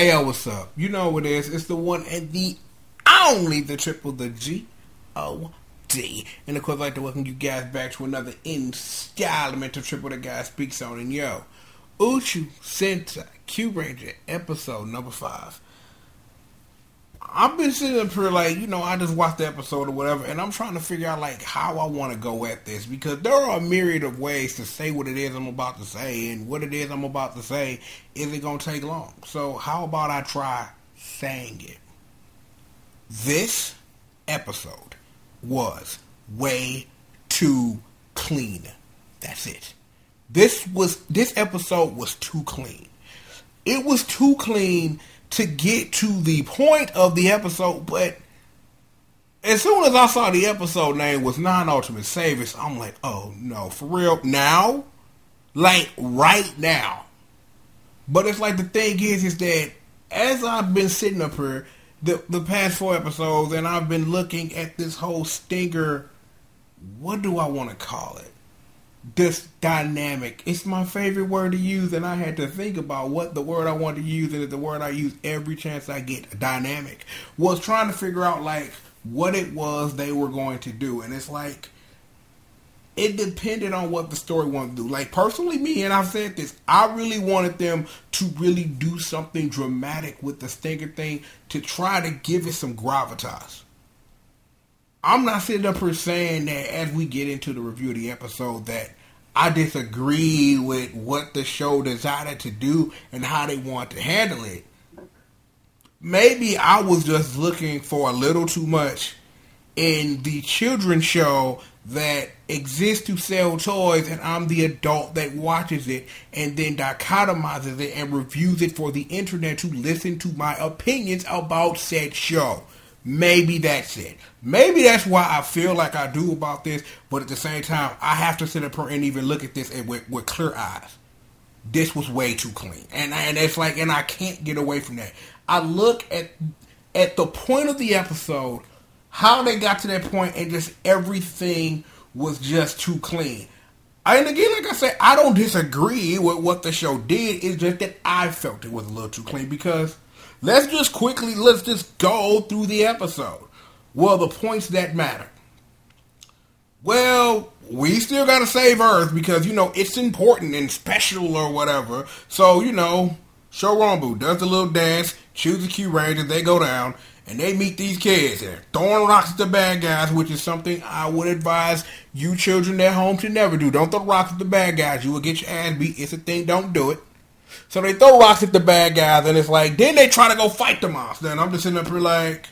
Hey, yo, what's up? You know what it is. It's the one and the only, the triple, the G.O.D. And of course, I'd like to welcome you guys back to another installment of Triple the Guy Speaks On. And yo, Uchu Sentai Kyuranger, episode number 5. I've been sitting up here like, I just watched the episode or whatever, and I'm trying to figure out like how I want to go at this, because there are a myriad of ways to say what it is I'm about to say, and what it is I'm about to say isn't going to take long. So how about I try saying it? This episode was way too clean. That's it. This episode was too clean. It was too clean to get to the point of the episode, but as soon as I saw the episode name was Non-Ultimate Saviors, I'm like, oh no, for real? Now? Like, right now. But it's like, the thing is that as I've been sitting up here, the past 4 episodes, and I've been looking at this whole Stinger, what do I want to call it? This dynamic. It's my favorite word to use, and I had to think about what the word I want to use, and it's the word I use every chance I get. Dynamic. Was trying to figure out like what it was they were going to do, and it's like it depended on what the story wanted to do. Like, personally, me, and I've said this, I really wanted them to really do something dramatic with the Stinger thing to try to give it some gravitas. I'm not sitting up here saying that as we get into the review of the episode that I disagree with what the show decided to do and how they want to handle it. Maybe I was just looking for a little too much in the children's show that exists to sell toys, and I'm the adult that watches it and then dichotomizes it and reviews it for the internet to listen to my opinions about said show. Maybe that's it. Maybe that's why I feel like I do about this, but at the same time, I have to sit up here and even look at this with clear eyes. This was way too clean. And it's like, and I can't get away from that. I look at the point of the episode, how they got to that point, and just everything was just too clean. And again, like I said, I don't disagree with what the show did. It's just that I felt it was a little too clean, because let's just go through the episode. Well, the points that matter. Well, we still gotta save Earth because, it's important and special or whatever. So, Shorombu does the little dance, chooses Kyuranger, they go down, and they meet these kids. They're throwing rocks at the bad guys, which is something I would advise you children at home to never do. Don't throw rocks at the bad guys. You will get your ass beat. It's a thing. Don't do it. So they throw rocks at the bad guys, and it's like, then they try to go fight the monster. And I'm just sitting up here like,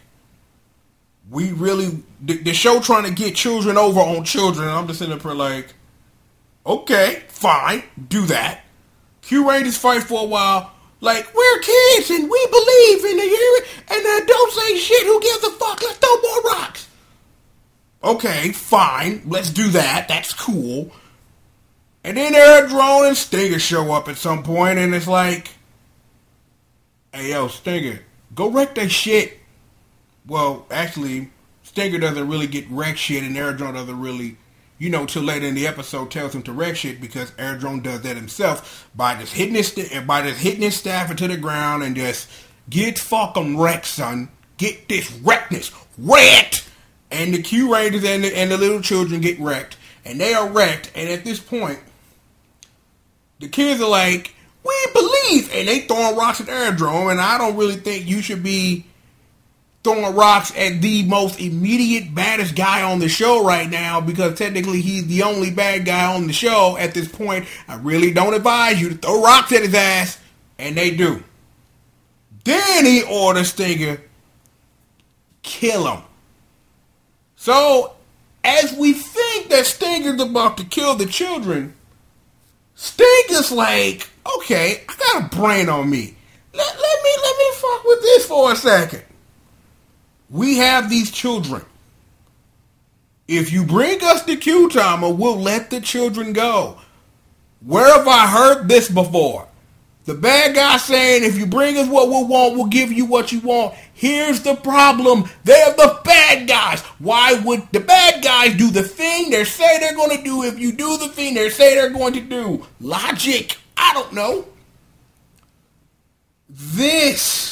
we really, the show trying to get children over on children. And I'm just sitting up here like, okay, fine, do that. Kyurangers fight for a while, like, we're kids and we believe in the year, and don't say shit, who gives a fuck, let's throw more rocks. Okay, fine, let's do that, that's cool. And then Aerodrome and Stinger show up at some point, and it's like, hey, yo, Stinger, go wreck that shit. Well, actually, Stinger doesn't really get wreck shit, and Aerodrome doesn't really, till later in the episode tells him to wreck shit, because Aerodrome does that himself by just hitting his staff into the ground and just get fucking wrecked, son. Get this wreckness wrecked, and the Kyurangers and the little children get wrecked, and they are wrecked, and at this point, the kids are like, we believe, and they throwing rocks at Aerodrome, and I don't really think you should be throwing rocks at the most immediate baddest guy on the show right now, because technically he's the only bad guy on the show at this point. I really don't advise you to throw rocks at his ass, and they do. Then he orders Stinger, kill him. So, as we think that Stinger's about to kill the children, Stinger's like, okay, I got a brain on me. Let me fuck with this for a second. We have these children. If you bring us the Q-Timer, we'll let the children go. Where have I heard this before? The bad guy saying, if you bring us what we want, we'll give you what you want. Here's the problem. They're the bad guys. Why would the bad guys do the thing they say they're going to do if you do the thing they say they're going to do? Logic. I don't know. This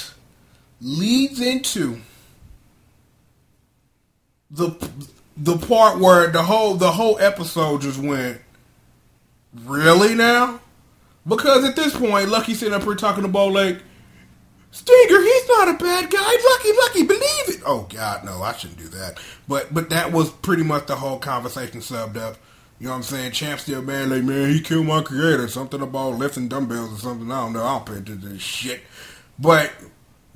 leads into the part where the whole episode just went, really now? Because at this point, Lucky sitting up here talking about like, Stinger, he's not a bad guy. Lucky, believe it. Oh God, no, I shouldn't do that. But that was pretty much the whole conversation subbed up. You know what I'm saying? Champ still man, like, man, he killed my creator. Something about lifting dumbbells or something. I don't know. I don't pay attention to this shit. But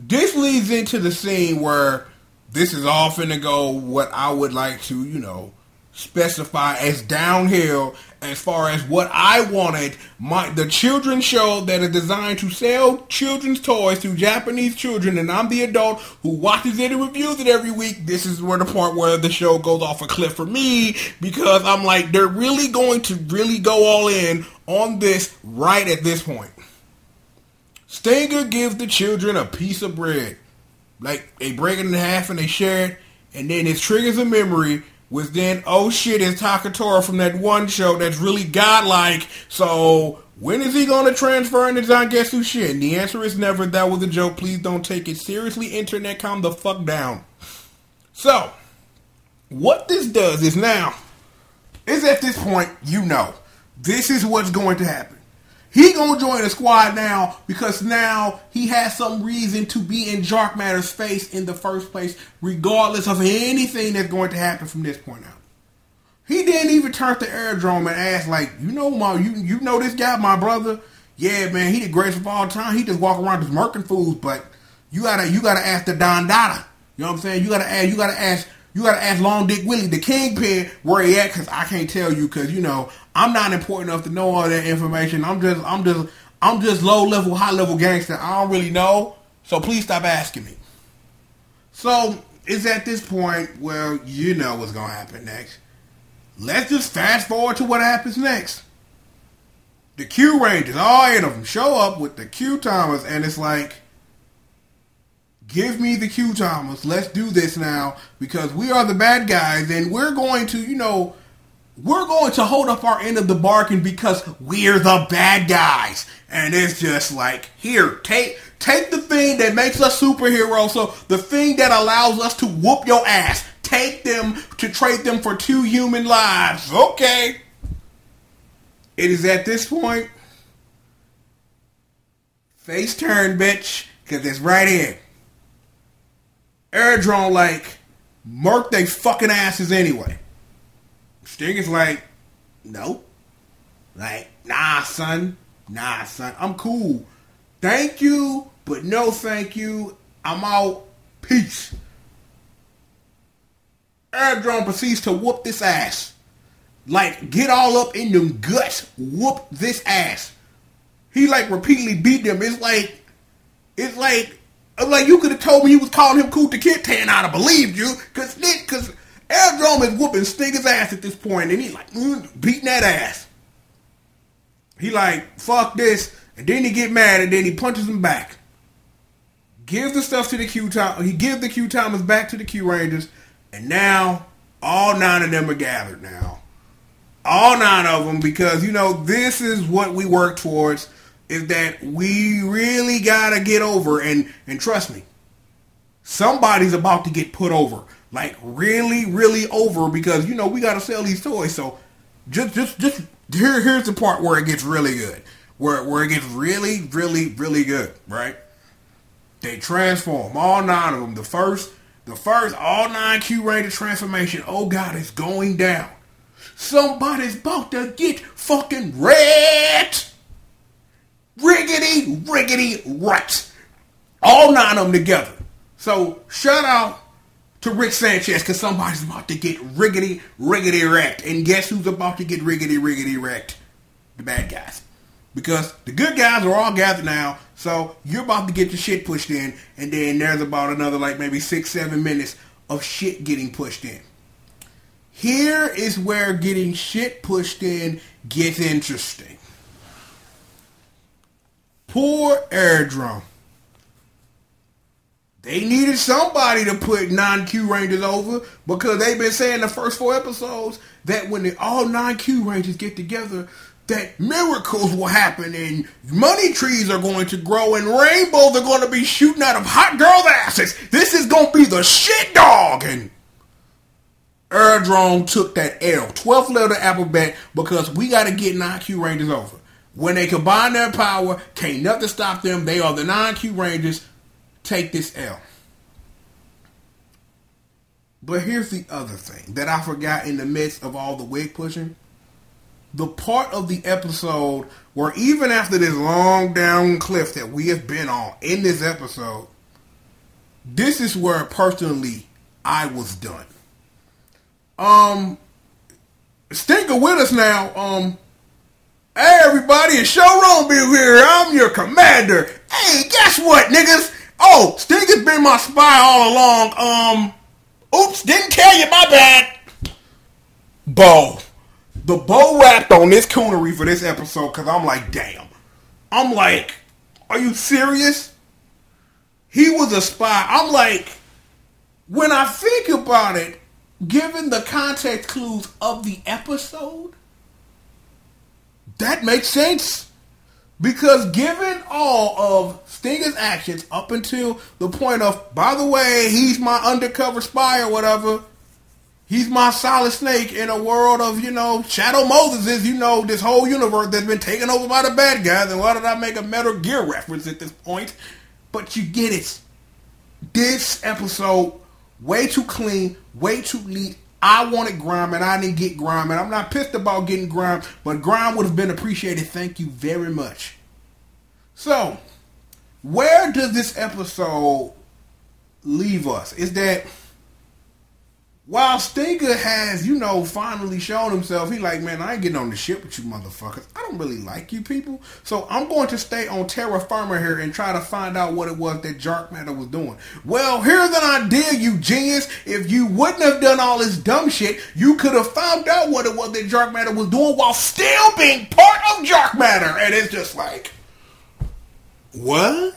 this leads into the scene where this is all finna go what I would like to, specify as downhill as far as what I wanted the children's show that is designed to sell children's toys to Japanese children, and I'm the adult who watches it and reviews it every week. This is where the part where the show goes off a cliff for me, because I'm like, they're really going to really go all in on this right at this point. Stinger gives the children a piece of bread. Like, they break it in half and they share it, and then it triggers a memory, which then, oh shit, it's Takatora from that one show that's really godlike, so when is he going to transfer into Zangetsu shit? And the answer is never. That was a joke. Please don't take it seriously. Internet, calm the fuck down. So, what this does is now, is at this point, this is what's going to happen. He gonna join the squad now because now he has some reason to be in Dark Matter's face in the first place, regardless of anything that's going to happen from this point out. He didn't even turn to Airdrome and ask, like, you know this guy, my brother? Yeah, man, he the greatest of all time. He just walk around just murking fools, but you gotta ask the Don Dada. You know what I'm saying? You gotta ask Long Dick Willie, the kingpin, where he at, because I can't tell you, because, I'm not important enough to know all that information. I'm just low level, high level gangster. I don't really know. So please stop asking me. So it's at this point where you know what's gonna happen next. Let's just fast forward to what happens next. The Kyurangers, all 8 of them, show up with the Q-timers, and it's like, give me the Q-timers. Let's do this now, because we are the bad guys, and we're going to, we're going to hold up our end of the bargain because we're the bad guys. And it's just like, here, take the thing that makes us superheroes, so the thing that allows us to whoop your ass, take them to trade them for 2 human lives. Okay. It is at this point, face turn, bitch, because it's right here. Airdrome like, murk they fucking asses anyway. Stinger's like, no. Like, nah, son. I'm cool. Thank you, but no thank you. I'm out. Peace. Airdrome proceeds to whoop this ass. Like, get all up in them guts. Whoop this ass. He, like, repeatedly beat them. It's like you could have told me he was calling him Kuta Kitten, and I'd have believed you. Because Airdrome is whooping Stinger's ass at this point, and he like, beating that ass. He like, fuck this, and then he get mad, and then he punches him back. Gives the stuff to the Q-Timers. He gives the Q-Timers back to the Q-Rangers, and now all 9 of them are gathered now. All 9 of them, because, this is what we work towards, is that we really gotta get over, and trust me, somebody's about to get put over. Like, really, really over, because, we gotta sell these toys. So, just here's the part where it gets really good. Where it gets really, really, really good, right? They transform, all 9 of them. The first, all 9 Q-Ranger transformation. Oh, God, it's going down. Somebody's about to get fucking wrecked. Riggedy, right. All 9 of them together. So, shout out to Rick Sanchez, because somebody's about to get riggedy wrecked. And guess who's about to get riggedy wrecked? The bad guys. Because the good guys are all gathered now, so you're about to get your shit pushed in, and then there's about another, like, maybe 6-7 minutes of shit getting pushed in. Here is where getting shit pushed in gets interesting. Poor Airdrome. They needed somebody to put 9 Q-Rangers over, because they've been saying the first 4 episodes that when all 9 Q-Rangers get together, that miracles will happen and money trees are going to grow and rainbows are going to be shooting out of hot girls' asses. This is going to be the shit, dog. And Aerodrome took that L, 12th letter alphabet, because we got to get 9 Kyurangers over. When they combine their power, can't nothing stop them. They are the 9 Kyurangers. Take this L. But here's the other thing that I forgot in the midst of all the wig pushing. The part of the episode where even after this long down cliff that we have been on in this episode, this is where personally I was done. Stinker with us now. Hey everybody, it's Showroom here. I'm your commander. Hey, guess what, niggas? Oh, Stinker's been my spy all along. Oops, didn't tell you, my bad. Bo. The Bo rapped on this coonery for this episode because I'm like, damn. I'm like, are you serious? He was a spy. I'm like, when I think about it, given the context clues of the episode, that makes sense. Because given all of Stinger's actions up until the point of, by the way, he's my undercover spy or whatever. He's my solid snake in a world of, Shadow Moses is, this whole universe that's been taken over by the bad guys. And why did I make a Metal Gear reference at this point? But you get it. This episode, way too clean, way too neat. I wanted grime and I didn't get grime. And I'm not pissed about getting grime, but grime would have been appreciated. Thank you very much. So, where does this episode leave us? Is that while Stinker has, finally shown himself, he like, man, I ain't getting on the ship with you motherfuckers. I don't really like you people. So I'm going to stay on terra firma here and try to find out what it was that Dark Matter was doing. Well, here's an idea, you genius. If you wouldn't have done all this dumb shit, you could have found out what it was that Dark Matter was doing while still being part of Dark Matter. And it's just like, what?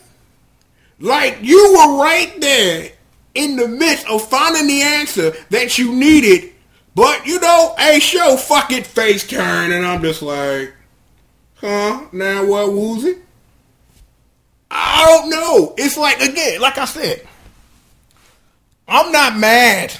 Like, you were right there in the midst of finding the answer that you needed, but hey, show fuck it, face turn, and I'm just like, now what, Woozy? I don't know. It's like, again, like I said, I'm not mad.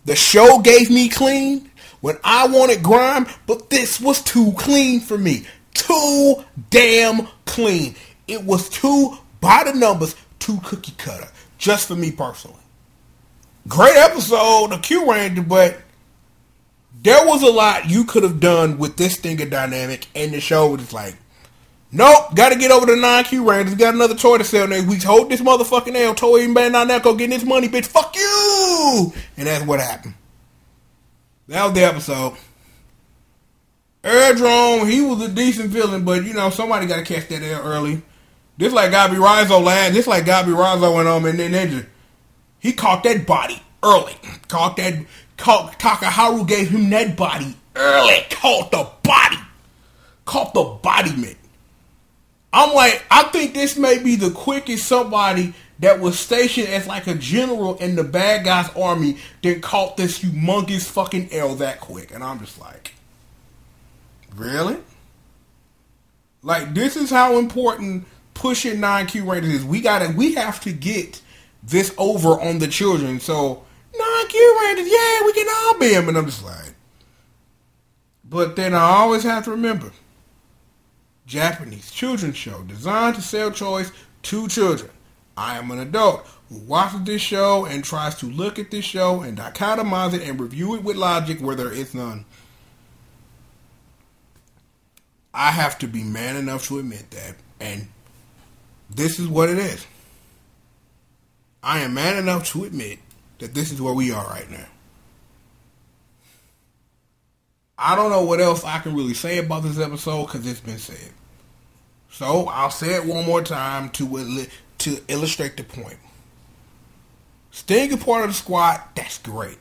The show gave me clean when I wanted grime, but this was too clean for me. Too damn clean. It was too, by the numbers, too cookie cutter, just for me personally. Great episode of Kyuranger, but there was a lot you could have done with this Stinger dynamic, and the show was like, nope, gotta get over the 9 Kyurangers, got another toy to sell next week, hold this motherfucking L, Toy even better not go getting this money, bitch, fuck you! And that's what happened. That was the episode. Aerodrome, he was a decent villain, but somebody gotta catch that L early. This like Gabi Rizzo lad, this like Gabi Rizzo went on and then Ninja. He caught that body early. Takaharu gave him that body early. Caught the body. Caught the embodiment. I'm like, I think this may be the quickest somebody that was stationed as like a general in the bad guy's army that caught this humongous fucking L that quick. And I'm just like, really? Like, this is how important pushing 9 Kyurangers is. We have to get this over on the children. So 9 Kyurangers, yeah, we can all be them. And I'm just like, but then I always have to remember, Japanese children's show designed to sell toys to children. I am an adult who watches this show and tries to look at this show and dichotomize it and review it with logic where there is none. I have to be man enough to admit that, and this is what it is. I am man enough to admit that this is where we are right now. I don't know what else I can really say about this episode because it's been said. So I'll say it one more time to illustrate the point. Stinger part of the squad, that's great.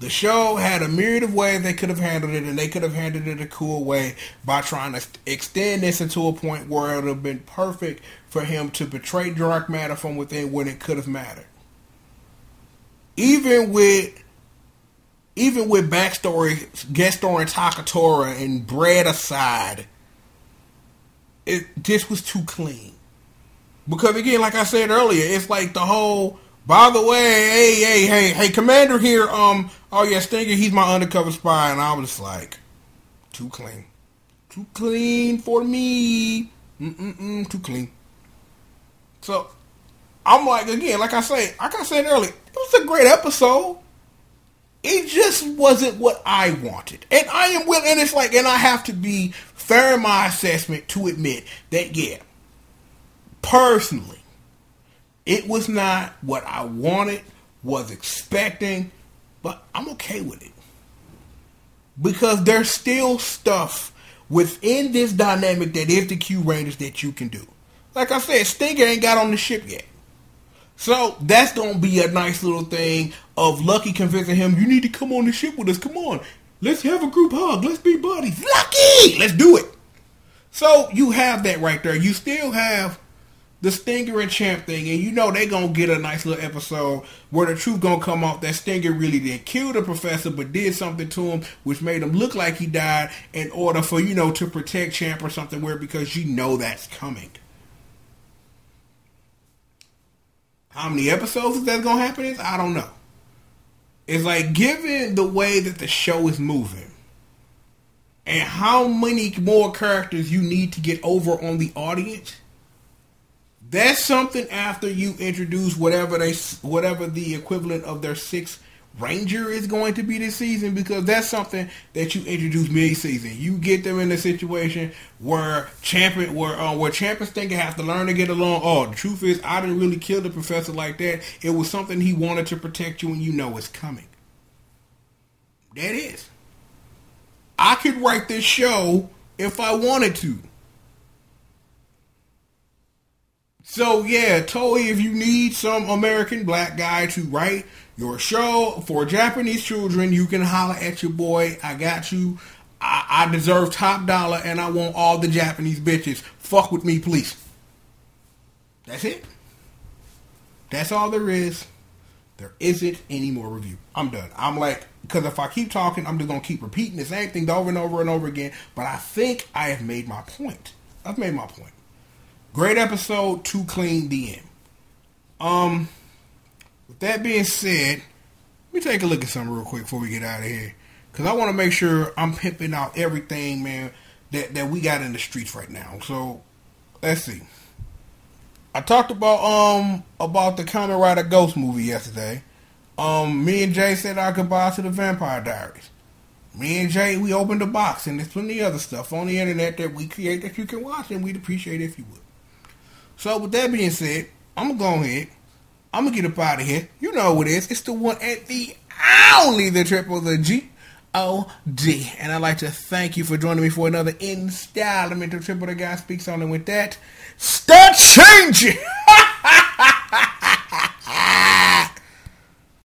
The show had a myriad of ways they could have handled it, and they could have handled it a cool way by trying to extend this into a point where it would have been perfect for him to betray Dark Matter from within when it could have mattered. Even with even with backstory, guest starring Takatora and Brad aside, it just was too clean. Because again, like I said earlier, it's like the whole, by the way, hey, Commander here, oh yeah, Stinger, he's my undercover spy, and I was just like, too clean. Too clean for me. Too clean. So, I'm like, again, like I said earlier, it was a great episode. It just wasn't what I wanted. And I am willing, and it's like, and I have to be fair in my assessment to admit that, yeah, personally, it was not what I wanted, was expecting, but I'm okay with it. Because there's still stuff within this dynamic that is the Kyurangers that you can do. Like I said, Stinger ain't got on the ship yet. So that's going to be a nice little thing of Lucky convincing him, you need to come on the ship with us. Come on. Let's have a group hug. Let's be buddies. Lucky! Let's do it. So you have that right there. You still have the Stinger and Champ thing, and you know they going to get a nice little episode where the truth going to come off that Stinger really didn't kill the professor, but did something to him which made him look like he died in order for, to protect Champ or something weird, because you know that's coming. How many episodes is that going to happen? I don't know. It's like, given the way that the show is moving and how many more characters you need to get over on the audience, that's something after you introduce whatever the equivalent of their sixth Ranger is going to be this season, because that's something that you introduce mid-season. You get them in a situation where Champ and Stinger have to learn to get along. Oh, the truth is, I didn't really kill the professor like that. It was something he wanted to protect you, and you know it's coming. That is. I could write this show if I wanted to. So yeah, Toei, if you need some American black guy to write your show for Japanese children, you can holler at your boy. I got you. I deserve top dollar, and I want all the Japanese bitches. Fuck with me, please. That's it. That's all there is. There isn't any more review. I'm done. I'm like, because if I keep talking, I'm just going to keep repeating the same thing over and over and over again. But I think I have made my point. I've made my point. Great episode, too clean, the end. With that being said, let me take a look at something real quick before we get out of here. Because I want to make sure I'm pimping out everything, man, that we got in the streets right now. So, let's see. I talked about the Kamen Rider Ghost movie yesterday. Me and Jay said our goodbyes to the Vampire Diaries. Me and Jay, we opened the box, and there's plenty of other stuff on the internet that we create that you can watch, and we'd appreciate it if you would. So, with that being said, I'm going to go ahead. I'm going to get up out of here. You know what it is. It's the one at the only the triple the G.O.D. And I'd like to thank you for joining me for another installment of Triple the Guy Speaks On. And with that, start changing!